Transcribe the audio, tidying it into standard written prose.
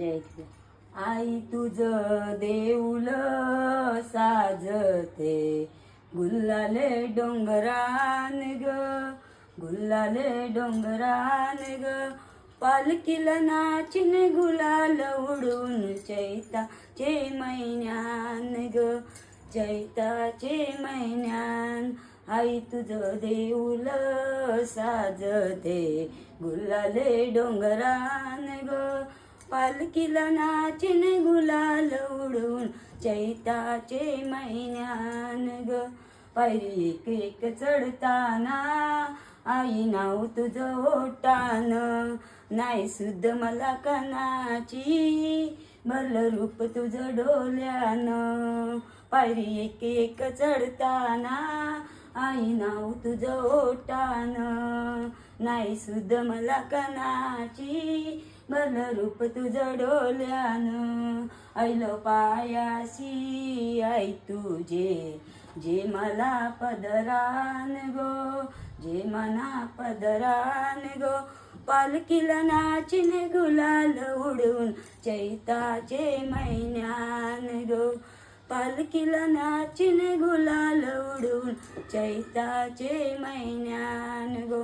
जय की आई तुझं देऊल साजते गुल्लाले डोंगरान ग गुल्लाले डोंगरान ग पालखीला नाचिन गुलाल उडून चैताचे महिन्यान ग चैताचे महिन्यान आई तुझं देऊल साजते गुल्लाले डोंगरान ग पालखीला नाचिन गुलाल उडून चैताचे महिन्यान ग पायरी एक एक चढताना आई नाव तुझं ओटान नाही सुद्ध मला कनाची भरलं रूप तुझं डोल्यानं पायरी एक एक चढताना आई नाव तुझं ओटान नाही सुद्ध मला कनाची भरलं रूप तुझं डोल्यानं ऐलो पायासी आई तुझे जे मला पदरान गो जे मना पदरान गो पालखीला नाचिन गुलाल उडून चैताचे महिन्यान गो पालखीला नाचिन गुलाल उडून चैताचे महिन्यान गो